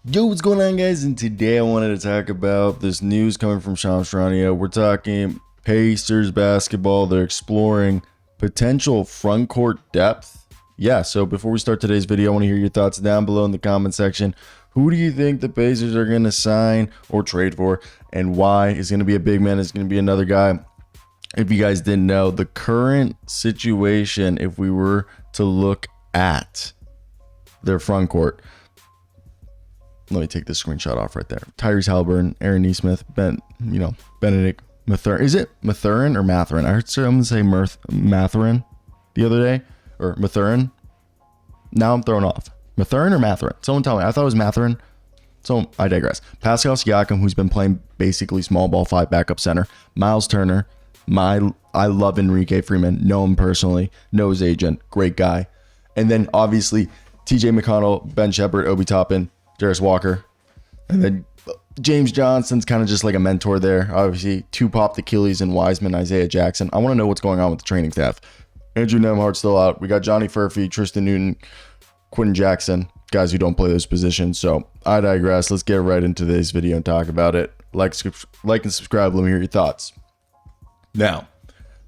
Yo, what's going on, guys? And today I wanted to talk about this news coming from Australia. We're talking Pacers basketball. They're exploring potential front court depth. Yeah, so before we start today's video, I want to hear your thoughts down below in the comment section. Who do you think the Pacers are going to sign or trade for, and why? Is going to be a big man? Is going to be another guy? If you guys didn't know, the current situation, if we were to look at their front court, let me take this screenshot off right there. Tyrese Halliburton, Aaron Nesmith, Benedict Mathurin. Is it Mathurin or Mathurin? I heard someone say Mathurin the other day, or Mathurin. Now I'm thrown off. Mathurin or Mathurin? Someone tell me. I thought it was Mathurin. So I digress. Pascal Siakam, who's been playing basically small ball 5 backup center. Myles Turner. I love Enrique Freeman. Know him personally. Know his agent. Great guy. And then obviously TJ McConnell, Ben Shepherd, Obi Toppin, Darius Walker, and then James Johnson's kind of just like a mentor there. Obviously, two popped Achilles and Wiseman, Isaiah Jackson. I want to know what's going on with the training staff. Andrew Nembhard's still out. We got Johnny Furphy, Tristan Newton, Quentin Jackson, guys who don't play those positions. So I digress. Let's get right into today's video and talk about it. Like and subscribe. Let me hear your thoughts. Now,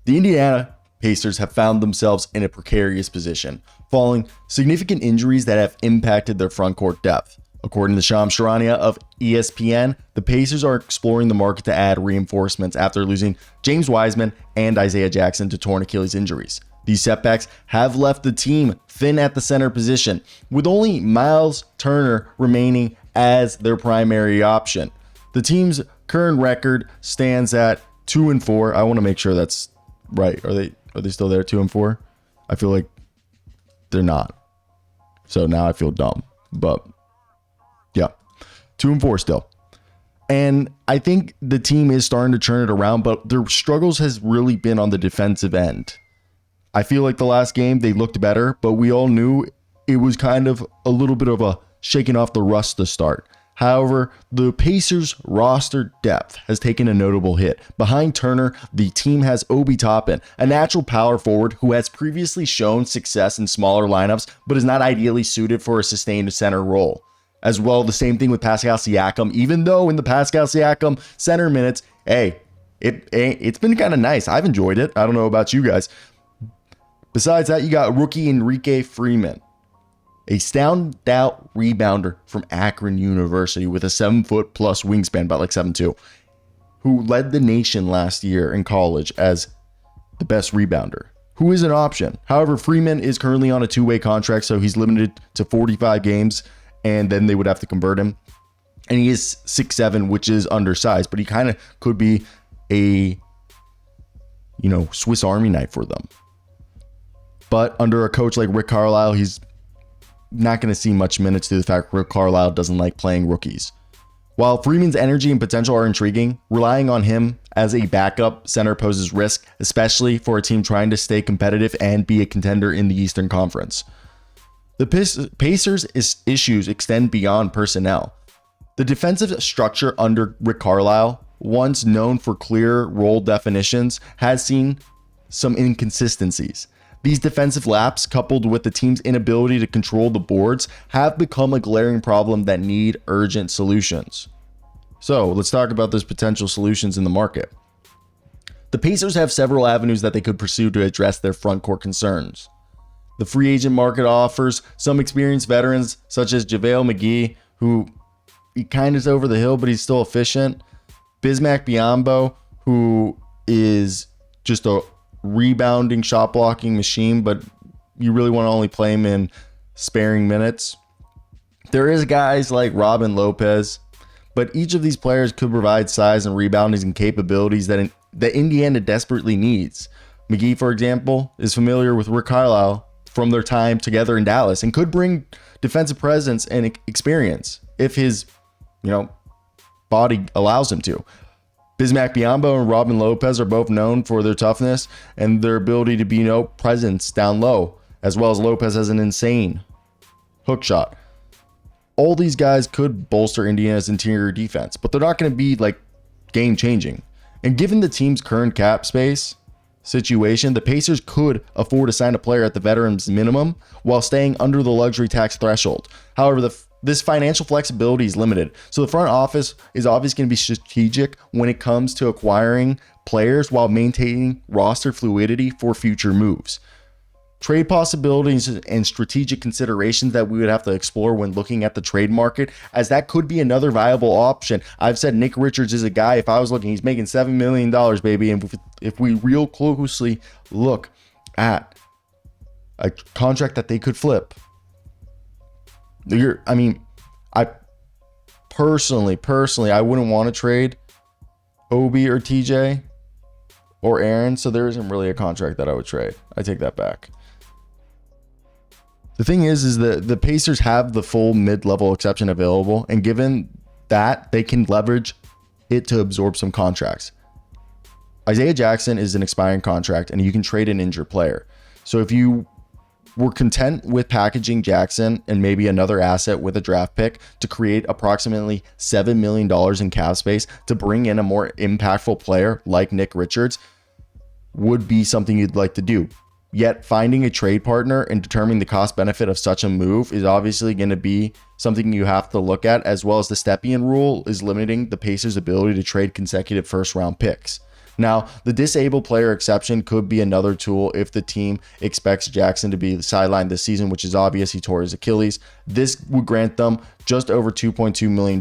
the Indiana Pacers have found themselves in a precarious position, following significant injuries that have impacted their front court depth. According to Shams Charania of ESPN, the Pacers are exploring the market to add reinforcements after losing James Wiseman and Isaiah Jackson to torn Achilles injuries. These setbacks have left the team thin at the center position, with only Myles Turner remaining as their primary option. The team's current record stands at 2-4. I want to make sure that's right. Are they still there, 2-4? I feel like they're not. So now I feel dumb, but yeah, 2-4 still. And I think the team is starting to turn it around, but their struggles has really been on the defensive end. I feel like the last game they looked better, but we all knew it was kind of a little bit of a shaking off the rust to start. However, the Pacers roster depth has taken a notable hit. Behind Turner, the team has Obi Toppin, a natural power forward who has previously shown success in smaller lineups, but is not ideally suited for a sustained center role. As well, the same thing with Pascal Siakam, even though in the Pascal Siakam center minutes, hey, it's been kind of nice. I've enjoyed it. I don't know about you guys. Besides that, you got rookie Enrique Freeman, a standout rebounder from Akron University with a 7-foot plus wingspan, about like 7'2", who led the nation last year in college as the best rebounder, who is an option. However, Freeman is currently on a 2-way contract, so he's limited to 45 games, and then they would have to convert him. And he is 6'7", which is undersized, but he kind of could be a, Swiss Army knife for them. But under a coach like Rick Carlisle, he's not going to see much minutes due to the fact Rick Carlisle doesn't like playing rookies. While Freeman's energy and potential are intriguing, relying on him as a backup center poses risk, especially for a team trying to stay competitive and be a contender in the Eastern Conference. The Pacers' issues extend beyond personnel. The defensive structure under Rick Carlisle, once known for clear role definitions, has seen some inconsistencies. These defensive laps, coupled with the team's inability to control the boards, have become a glaring problem that need urgent solutions. So let's talk about those potential solutions in the market. The Pacers have several avenues that they could pursue to address their front court concerns. The free agent market offers some experienced veterans such as JaVale McGee, who he kind of is over the hill, but he's still efficient. Bismack Biyombo, who is just a rebounding, shot blocking machine, but you really want to only play him in sparing minutes. There is guys like Robin Lopez, but each of these players could provide size and rebounding and capabilities that Indiana desperately needs. McGee, for example, is familiar with Rick Carlisle from their time together in Dallas and could bring defensive presence and experience if his, body allows him to. Bismack Biyombo and Robin Lopez are both known for their toughness and their ability to be presence down low, as well as Lopez has an insane hook shot. All these guys could bolster Indiana's interior defense, but they're not going to be like game changing. And given the team's current cap space situation, the Pacers could afford to sign a player at the veterans minimum while staying under the luxury tax threshold. However, this financial flexibility is limited. So the front office is obviously going to be strategic when it comes to acquiring players while maintaining roster fluidity for future moves. Trade possibilities and strategic considerations that we would have to explore when looking at the trade market, as that could be another viable option. I've said Nick Richards is a guy, if I was looking, he's making $7 million, baby. And if we real closely look at a contract that they could flip, I personally, I wouldn't want to trade Obi or TJ or Aaron, so there isn't really a contract that I would trade. I take that back. The thing is that the Pacers have the full mid-level exception available, and given that, they can leverage it to absorb some contracts. Isaiah Jackson is an expiring contract, and you can trade an injured player. So if you were content with packaging Jackson and maybe another asset with a draft pick to create approximately $7 million in cap space to bring in a more impactful player like Nick Richards would be something you'd like to do. Yet finding a trade partner and determining the cost benefit of such a move is obviously going to be something you have to look at, as well as the Stepien rule is limiting the Pacers' ability to trade consecutive first round picks. Now, the disabled player exception could be another tool if the team expects Jackson to be sidelined this season, which is obvious. He tore his Achilles. This would grant them just over $2.2 million,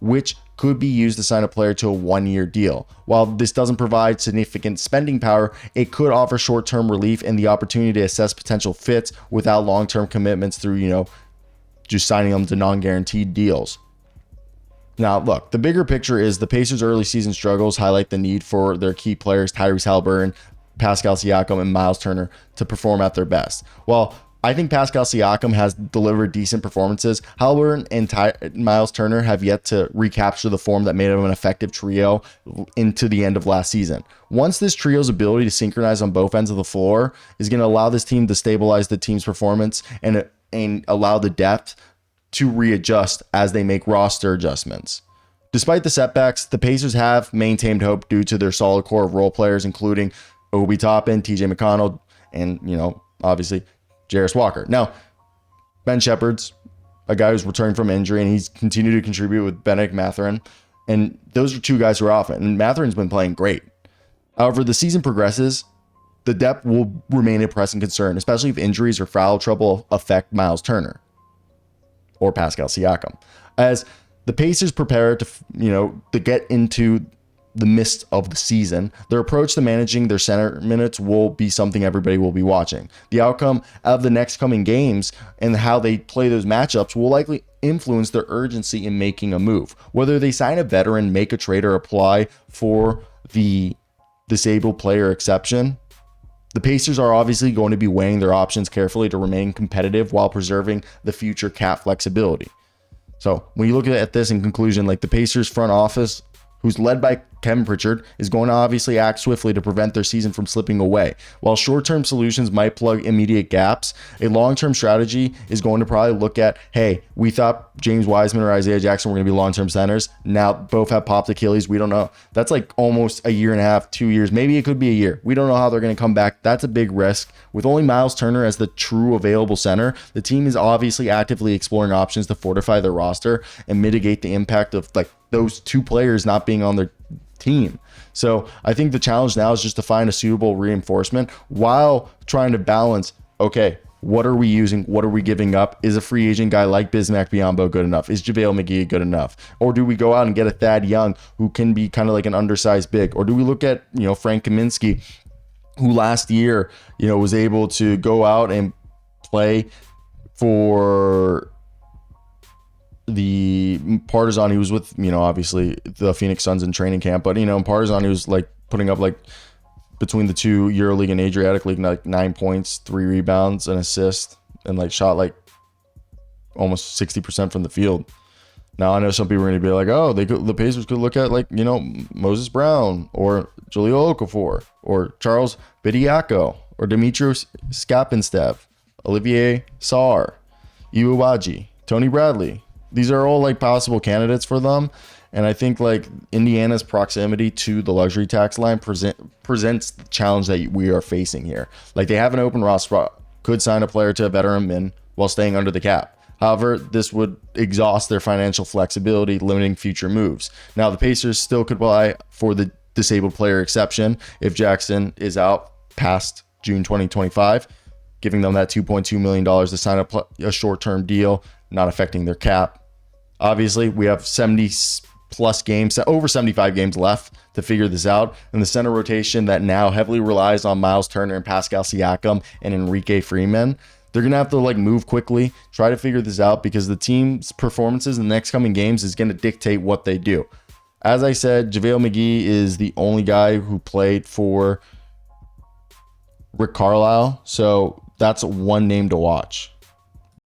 which could be used to sign a player to a one-year deal. While this doesn't provide significant spending power, it could offer short-term relief and the opportunity to assess potential fits without long-term commitments through, just signing them to non-guaranteed deals. Now, look, the bigger picture is the Pacers' early season struggles highlight the need for their key players, Tyrese Haliburton, Pascal Siakam, and Myles Turner, to perform at their best. While I think Pascal Siakam has delivered decent performances, Haliburton and Myles Turner have yet to recapture the form that made them an effective trio into the end of last season. Once this trio's ability to synchronize on both ends of the floor is going to allow this team to stabilize the team's performance and allow the depth to readjust as they make roster adjustments. Despite the setbacks, the Pacers have maintained hope due to their solid core of role players, including Obi Toppin, TJ McConnell, and, obviously, Jarace Walker. Now, Ben Shepherd's a guy who's returning from injury, and he's continued to contribute with Benedict Mathurin. And those are two guys who are off it. And Mathurin's been playing great. However, the season progresses, the depth will remain a pressing concern, especially if injuries or foul trouble affect Myles Turner or Pascal Siakam. As the Pacers prepare to get into the midst of the season, their approach to managing their center minutes will be something everybody will be watching. The outcome of the next coming games and how they play those matchups will likely influence their urgency in making a move. Whether they sign a veteran, make a trade, or apply for the disabled player exception, the Pacers are obviously going to be weighing their options carefully to remain competitive while preserving the future cap flexibility. So when you look at this in conclusion, the Pacers front office, who's led by Kevin Pritchard, is going to obviously act swiftly to prevent their season from slipping away. While short-term solutions might plug immediate gaps, a long-term strategy is going to probably look at, hey, we thought James Wiseman or Isaiah Jackson were going to be long-term centers. Now both have popped Achilles. We don't know. That's almost a year and a half, 2 years. Maybe it could be a year. We don't know how they're going to come back. That's a big risk. With only Myles Turner as the true available center, the team is obviously actively exploring options to fortify their roster and mitigate the impact of those two players not being on their team. So I think the challenge now is just to find a suitable reinforcement while trying to balance, okay, what are we using? What are we giving up? Is a free agent guy like Bismack Biyombo good enough? Is JaVale McGee good enough? Or do we go out and get a Thad Young who can be kind of like an undersized big? Or do we look at, Frank Kaminsky, who last year, was able to go out and play for the Partizan? He was with, obviously the Phoenix Suns in training camp, but, in Partizan, he was putting up between the two EuroLeague and Adriatic League, 9 points, 3 rebounds, an assist, and shot almost 60% from the field. Now I know some people are going to be like, oh, the Pacers could look at Moses Brown or Jahlil Okafor or Charles Bediako or Dimitrios Skapenstev, Olivier Sarr, Iwaji, Tony Bradley. These are all possible candidates for them. And I think Indiana's proximity to the luxury tax line presents the challenge that we are facing here. They have an open roster spot, could sign a player to a veteran min while staying under the cap. However, this would exhaust their financial flexibility, limiting future moves. Now, the Pacers still could apply for the disabled player exception if Jackson is out past June 2025, giving them that $2.2 million to sign a short-term deal, not affecting their cap. Obviously, we have 70 plus games, over 75 games left to figure this out. And the center rotation that now heavily relies on Myles Turner and Pascal Siakam and Enrique Freeman, they're going to have to move quickly, try to figure this out, because the team's performances in the next coming games is going to dictate what they do. As I said, JaVale McGee is the only guy who played for Rick Carlisle, so that's one name to watch.